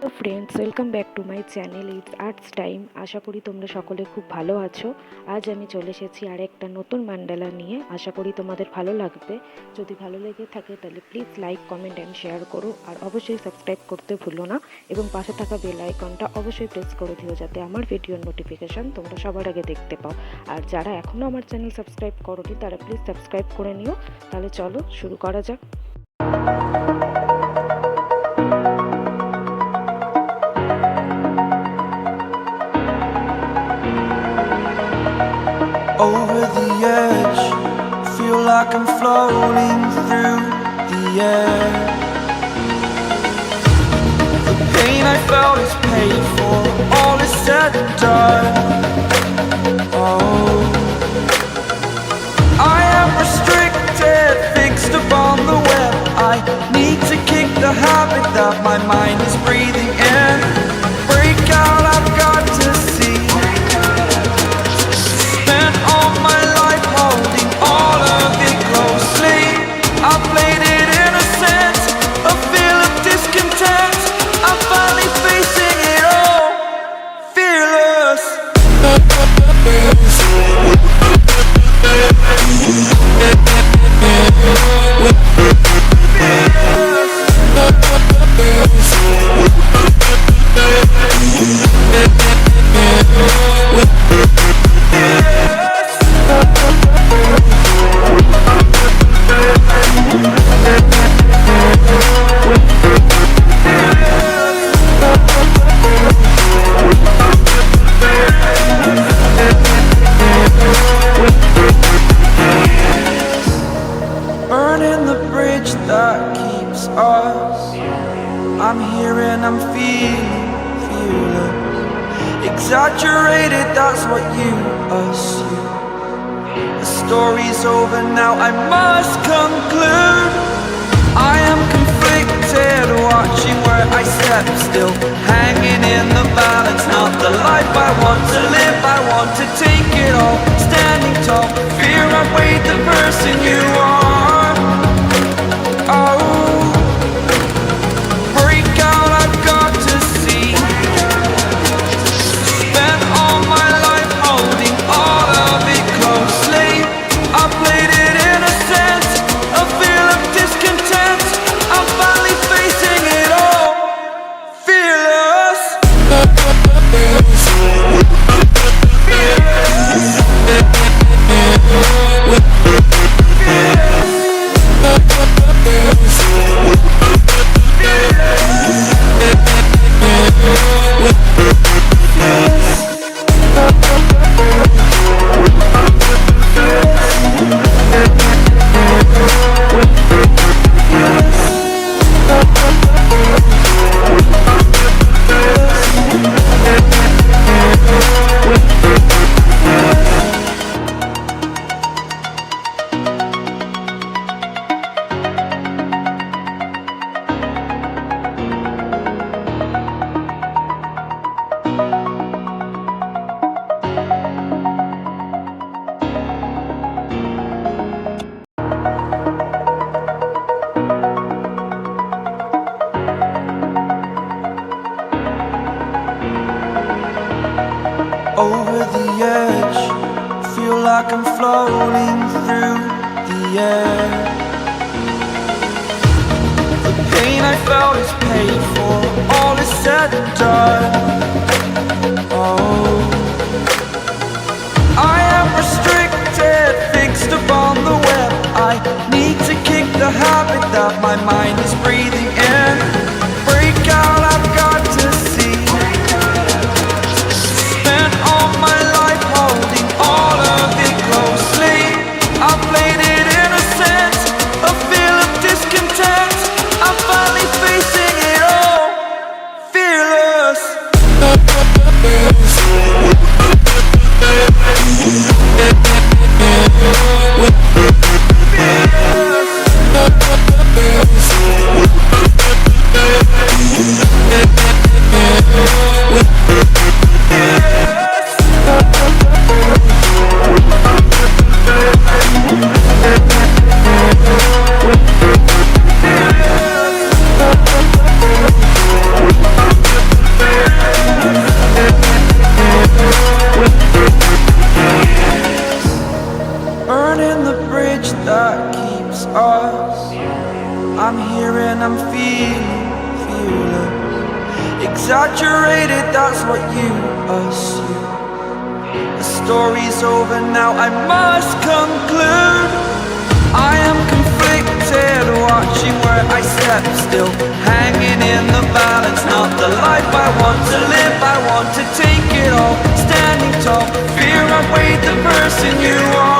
Hello friends, welcome back to my channel it's arts time. আশা করি তোমরা সকলে খুব ভালো আছো। আজ আমি চলে এসেছি আর একটা নতুন মান্ডালা নিয়ে। আশা করি তোমাদের ভালো লাগবে। যদি ভালো লেগে থাকে তাহলে please like, comment and share করো। আর অবশ্যই সাবস্ক্রাইব করতে ভুলো না এবং পাশে থাকা বেল আইকনটা অবশ্যই প্রেস করে দিও, যাতে আমার ভিডিওর নোটিফিকেশান তোমরা সবার আগে দেখতে পাও। আর যারা এখনও আমার চ্যানেল সাবস্ক্রাইব করোনি তারা প্লিজ সাবস্ক্রাইব করে নিও। তাহলে চলো শুরু করা যাক। Over the edge, feel like I'm floating through the air. The pain I felt is paid for, all is said and done. Oh, I am restricted, fixed upon the web. I need to kick the habit that my mind is breathing in. Break out, I've got to see. Spent all my life holding all of it closely. I played it innocent, a feel of discontent. I'm finally facing it all, fearless. Burning the bridge that keeps us. I'm here and I'm feeling fearless. Exaggerated, that's what you assume. The story's over now, I must conclude. I am conflicted, watching where I step still, hanging in the balance. Not the life I want to live, I want to take it all. Standing tall, fear I've weighed the person you are. Oh, break out, I've got to see. Spent all my life holding all of it closely. I played it innocent, a feel of discontent. I'm finally facing it all, fearless. Over the edge, feel like I'm floating through the air. The pain I felt is paid for, all is said and done. Oh, I am restricted, fixed upon the web. I need to kick the habit that my mind is breathing in. Break out, I've got to see. Spent all my life holding all of it closely. I played it innocent, a feel of discontent. I'm finally facing it all, fearless. exaggerated, that's what you assume. The story's over now, I must conclude. I am conflicted, watching where I step still, hanging in the balance. Not the life I want to live, I want to take it all, standing tall. Fear I weighed the person you are.